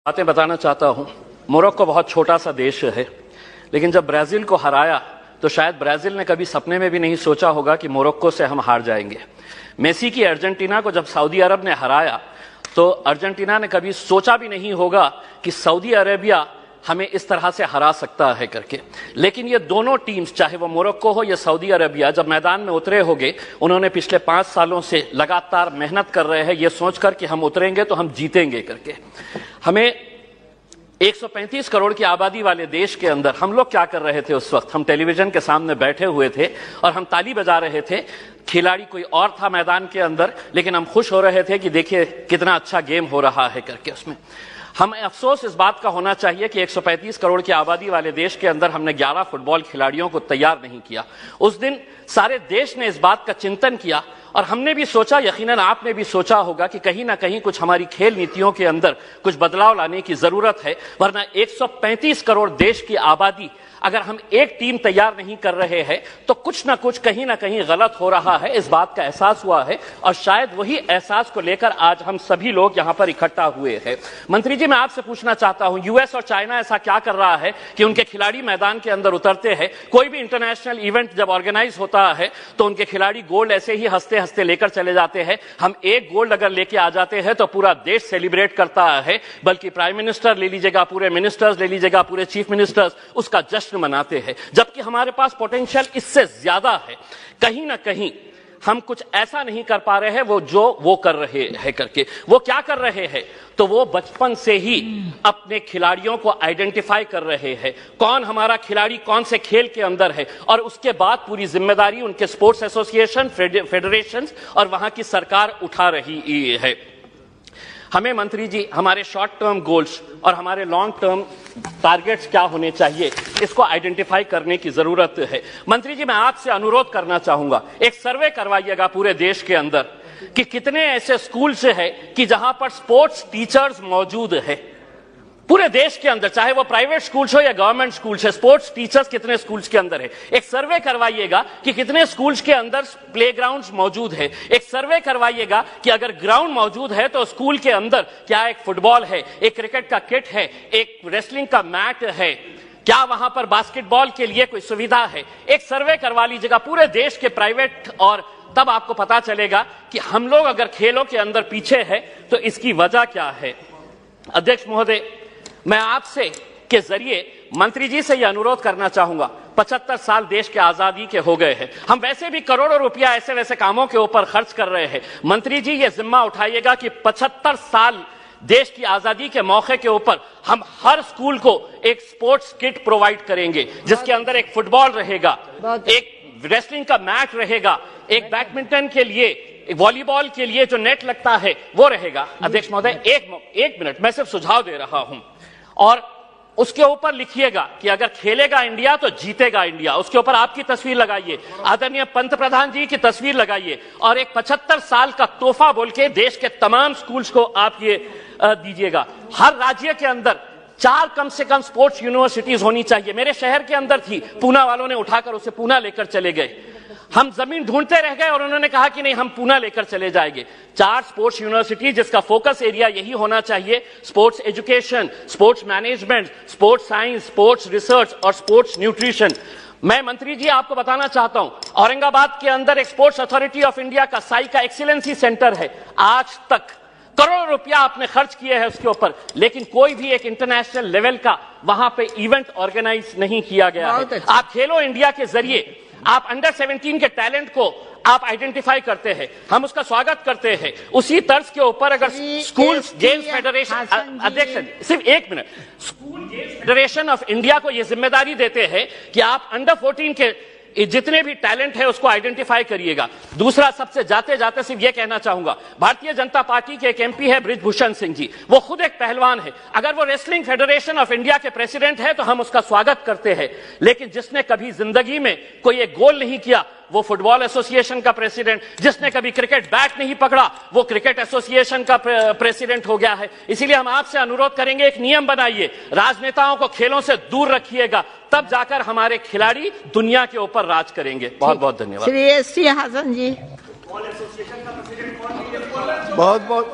बातें बताना चाहता हूं। मोरक्को बहुत छोटा सा देश है, लेकिन जब ब्राजील को हराया तो शायद ब्राजील ने कभी सपने में भी नहीं सोचा होगा कि मोरक्को से हम हार जाएंगे। मेसी की अर्जेंटीना को जब सऊदी अरब ने हराया तो अर्जेंटीना ने कभी सोचा भी नहीं होगा कि सऊदी अरेबिया हमें इस तरह से हरा सकता है करके। लेकिन ये दोनों टीम्स, चाहे वो मोरक्को हो या सऊदी अरेबिया, जब मैदान में उतरे होंगे, उन्होंने पिछले 5 सालों से लगातार मेहनत कर रहे हैं ये सोचकर कि हम उतरेंगे तो हम जीतेंगे करके। हमें 135 करोड़ की आबादी वाले देश के अंदर हम लोग क्या कर रहे थे उस वक्त? हम टेलीविजन के सामने बैठे हुए थे और हम ताली बजा रहे थे। खिलाड़ी कोई और था मैदान के अंदर, लेकिन हम खुश हो रहे थे कि देखिए कितना अच्छा गेम हो रहा है करके। उसमें हमें अफसोस इस बात का होना चाहिए कि 135 करोड़ की आबादी वाले देश के अंदर हमने 11 फुटबॉल खिलाड़ियों को तैयार नहीं किया। उस दिन सारे देश ने इस बात का चिंतन किया और हमने भी सोचा, यकीनन आपने भी सोचा होगा कि कहीं ना कहीं कुछ हमारी खेल नीतियों के अंदर कुछ बदलाव लाने की जरूरत है, वरना 135 करोड़ देश की आबादी अगर हम एक टीम तैयार नहीं कर रहे हैं तो कुछ ना कुछ कहीं ना कहीं गलत हो रहा है। इस बात का एहसास हुआ है और शायद वही एहसास को लेकर आज हम सभी लोग यहां पर इकट्ठा हुए हैं। मंत्री जी, मैं आपसे पूछना चाहता हूं, यूएस और चाइना ऐसा क्या कर रहा है कि उनके खिलाड़ी मैदान के अंदर उतरते हैं? कोई भी इंटरनेशनल इवेंट जब ऑर्गेनाइज होता है तो उनके खिलाड़ी गोल्ड ऐसे ही हंसते हंसते लेकर चले जाते हैं। हम एक गोल्ड अगर लेके आ जाते हैं तो पूरा देश सेलिब्रेट करता है, बल्कि प्राइम मिनिस्टर ले लीजिएगा, पूरे मिनिस्टर्स ले लीजिएगा, पूरे चीफ मिनिस्टर्स उसका जश्न मनाते हैं, जबकि हमारे पास पोटेंशियल इससे ज्यादा है। कहीं ना कहीं हम कुछ ऐसा नहीं कर पा रहे हैं वो कर रहे हैं करके। वो क्या कर रहे हैं? तो वो बचपन से ही अपने खिलाड़ियों को आइडेंटिफाई कर रहे हैं, कौन हमारा खिलाड़ी कौन से खेल के अंदर है, और उसके बाद पूरी जिम्मेदारी उनके स्पोर्ट्स एसोसिएशन, फेडरेशन और वहां की सरकार उठा रही है। हमें मंत्री जी हमारे शॉर्ट टर्म गोल्स और हमारे लॉन्ग टर्म टारगेट्स क्या होने चाहिए, इसको आइडेंटिफाई करने की जरूरत है। मंत्री जी, मैं आपसे अनुरोध करना चाहूंगा, एक सर्वे करवाइएगा पूरे देश के अंदर कि कितने ऐसे स्कूल्स है कि जहां पर स्पोर्ट्स टीचर्स मौजूद है। पूरे देश के अंदर, चाहे वो प्राइवेट स्कूल्स हो या गवर्नमेंट स्कूल्स है, स्पोर्ट्स टीचर्स कितने स्कूल्स के अंदर है। एक सर्वे करवाइएगा कि कितने स्कूल्स के अंदर प्लेग्राउंड्स मौजूद है। एक सर्वे करवाइएगा कि अगर ग्राउंड मौजूद है तो स्कूल के अंदर क्या एक फुटबॉल है, एक क्रिकेट का किट है, एक रेसलिंग का मैट है, क्या वहां पर बास्केटबॉल के लिए कोई सुविधा है। एक सर्वे करवा लीजिएगा पूरे देश के प्राइवेट, और तब आपको पता चलेगा कि हम लोग अगर खेलों के अंदर पीछे है तो इसकी वजह क्या है। अध्यक्ष महोदय, मैं आपसे के जरिए मंत्री जी से यह अनुरोध करना चाहूंगा, 75 साल देश के आजादी के हो गए हैं, हम वैसे भी करोड़ों रुपया ऐसे वैसे कामों के ऊपर खर्च कर रहे हैं। मंत्री जी ये जिम्मा उठाइएगा कि 75 साल देश की आजादी के मौके के ऊपर हम हर स्कूल को एक स्पोर्ट्स किट प्रोवाइड करेंगे, जिसके अंदर एक फुटबॉल रहेगा, एक रेसलिंग का मैट रहेगा, एक बैडमिंटन के लिए, वॉलीबॉल के लिए जो नेट लगता है वो रहेगा। अध्यक्ष महोदय, एक मिनट, मैं सिर्फ सुझाव दे रहा हूं, और उसके ऊपर लिखिएगा कि अगर खेलेगा इंडिया तो जीतेगा इंडिया। उसके ऊपर आपकी तस्वीर लगाइए, आदरणीय पंत प्रधान जी की तस्वीर लगाइए, और एक 75 साल का तोहफा बोल के देश के तमाम स्कूल्स को आप ये दीजिएगा। हर राज्य के अंदर 4 कम से कम स्पोर्ट्स यूनिवर्सिटीज होनी चाहिए। मेरे शहर के अंदर थी, पूना वालों ने उठाकर उसे पूना लेकर चले गए। हम जमीन ढूंढते रह गए और उन्होंने कहा कि नहीं, हम पूना लेकर चले जाएंगे। 4 स्पोर्ट्स यूनिवर्सिटी, जिसका फोकस एरिया यही होना चाहिए, sports education, sports management, sports science, sports research और स्पोर्ट्स न्यूट्रिशन। मैं मंत्री जी आपको बताना चाहता हूं, औरंगाबाद के अंदर एक स्पोर्ट्स अथॉरिटी ऑफ इंडिया का साई का एक्सीलेंसी सेंटर है। आज तक करोड़ों रुपया आपने खर्च किए हैं उसके ऊपर, लेकिन कोई भी एक इंटरनेशनल लेवल का वहां पे इवेंट ऑर्गेनाइज नहीं किया गया है। आप खेलो इंडिया के जरिए आप अंडर 17 के टैलेंट को आप आइडेंटिफाई करते हैं, हम उसका स्वागत करते हैं। उसी तर्ज के ऊपर अगर स्कूल गेम्स फेडरेशन, अध्यक्ष सिर्फ एक minute, school games federation of India को यह जिम्मेदारी देते हैं कि आप अंडर 14 के जितने भी टैलेंट है उसको आइडेंटिफाई करिएगा। दूसरा, सबसे जाते जाते सिर्फ यह कहना चाहूंगा, भारतीय जनता पार्टी के एक एमपी है बृजभूषण सिंह जी, वो खुद एक पहलवान है। अगर वो रेसलिंग फेडरेशन ऑफ इंडिया के प्रेसिडेंट है तो हम उसका स्वागत करते हैं, लेकिन जिसने कभी जिंदगी में कोई एक गोल नहीं किया वो फुटबॉल एसोसिएशन का प्रेसिडेंट, जिसने कभी क्रिकेट बैट नहीं पकड़ा वो क्रिकेट एसोसिएशन का प्रेसिडेंट हो गया है। इसीलिए हम आपसे अनुरोध करेंगे, एक नियम बनाइए, राजनेताओं को खेलों से दूर रखिएगा, तब जाकर हमारे खिलाड़ी दुनिया के ऊपर राज करेंगे। बहुत बहुत धन्यवाद। श्री एस.सी. हासन जी। बहुत बहुत